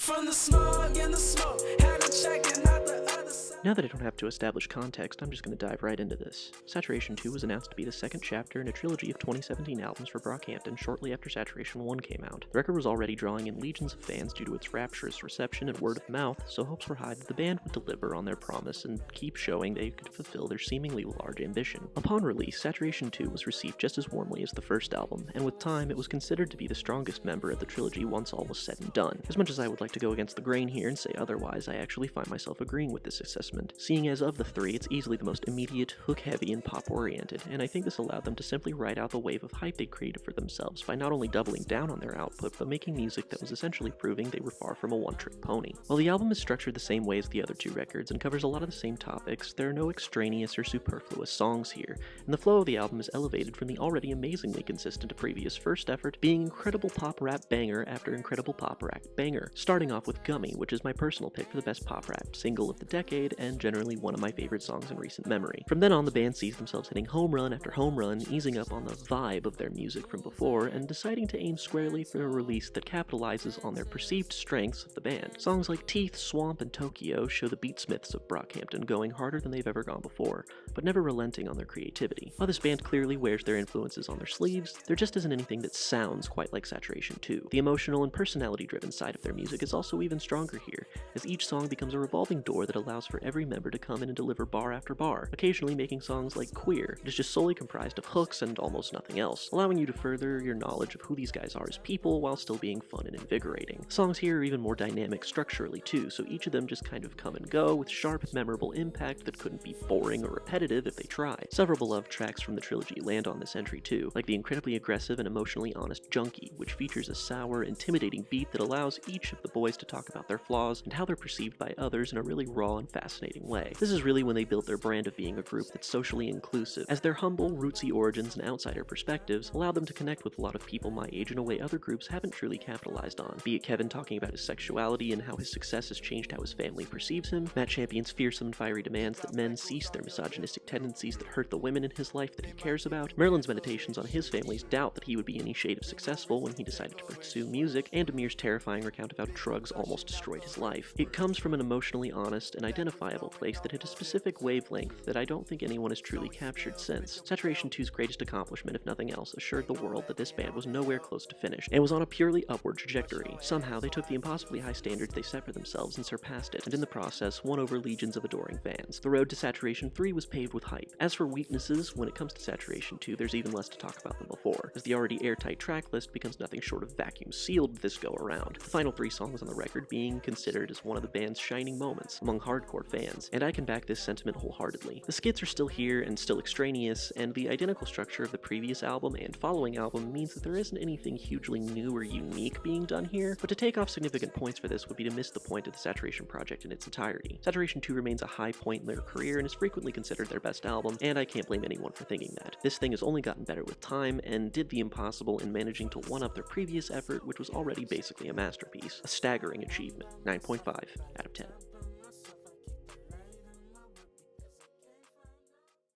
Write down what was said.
From the smog and the smoke, had to check it out the other side. Now that I don't have to establish context, I'm just going to dive right into this. Saturation 2 was announced to be the second chapter in a trilogy of 2017 albums for Brockhampton shortly after Saturation 1 came out. The record was already drawing in legions of fans due to its rapturous reception and word of mouth, so hopes were high that the band would deliver on their promise and keep showing they could fulfill their seemingly large ambition. Upon release, Saturation 2 was received just as warmly as the first album, and with time it was considered to be the strongest member of the trilogy once all was said and done. As much as I would like to go against the grain here and say otherwise, I actually find myself agreeing with this assessment, seeing as of the three, it's easily the most immediate, hook-heavy, and pop-oriented, and I think this allowed them to simply ride out the wave of hype they created for themselves by not only doubling down on their output, but making music that was essentially proving they were far from a one-trick pony. While the album is structured the same way as the other two records and covers a lot of the same topics, there are no extraneous or superfluous songs here, and the flow of the album is elevated from the already amazingly consistent previous first effort, being incredible pop-rap banger after incredible pop-rap banger, starting off with Gummy, which is my personal pick for the best pop-rap single of the decade, and generally one of my favorite songs in recent memory. From then on, the band sees themselves hitting home run after home run, easing up on the vibe of their music from before, and deciding to aim squarely for a release that capitalizes on their perceived strengths of the band. Songs like Teeth, Swamp, and Tokyo show the beatsmiths of Brockhampton going harder than they've ever gone before, but never relenting on their creativity. While this band clearly wears their influences on their sleeves, there just isn't anything that sounds quite like Saturation 2. The emotional and personality-driven side of their music is also even stronger here, as each song becomes a revolving door that allows for every member to come in and deliver bar after bar, occasionally making songs like Queer that is just solely comprised of hooks and almost nothing else, allowing you to further your knowledge of who these guys are as people while still being fun and invigorating. Songs here are even more dynamic structurally too, so each of them just kind of come and go with sharp, memorable impact that couldn't be boring or repetitive if they tried. Several beloved tracks from the trilogy land on this entry too, like the incredibly aggressive and emotionally honest Junkie, which features a sour, intimidating beat that allows each of the boys to talk about their flaws and how they're perceived by others in a really raw and fascinating way. This is really when they built their brand of being a group that's socially inclusive, as their humble, rootsy origins and outsider perspectives allow them to connect with a lot of people my age in a way other groups haven't truly capitalized on, be it Kevin talking about his sexuality and how his success has changed how his family perceives him, Matt Champion's fearsome and fiery demands that men cease their misogynistic tendencies that hurt the women in his life that he cares about, Merlin's meditations on his family's doubt that he would be any shade of successful when he decided to pursue music, and Amir's terrifying recount of how drugs almost destroyed his life. It comes from an emotionally honest and identifiable place that hit a specific wavelength that I don't think anyone has truly captured since. Saturation 2's greatest accomplishment, if nothing else, assured the world that this band was nowhere close to finished, and was on a purely upward trajectory. Somehow, they took the impossibly high standards they set for themselves and surpassed it, and in the process, won over legions of adoring fans. The road to Saturation 3 was paved with hype. As for weaknesses, when it comes to Saturation 2, there's even less to talk about than before, as the already airtight track list becomes nothing short of vacuum sealed this go around, the final 3 songs on the record being considered as one of the band's shining moments among hardcore fans, and I can back this sentiment wholeheartedly. The skits are still here and still extraneous, and the identical structure of the previous album and following album means that there isn't anything hugely new or unique being done here, but to take off significant points for this would be to miss the point of the Saturation project in its entirety. Saturation 2 remains a high point in their career and is frequently considered their best album, and I can't blame anyone for thinking that. This thing has only gotten better with time, and did the impossible in managing to one-up their previous effort, which was already basically a masterpiece. A staggering achievement. 9.5 out of 10.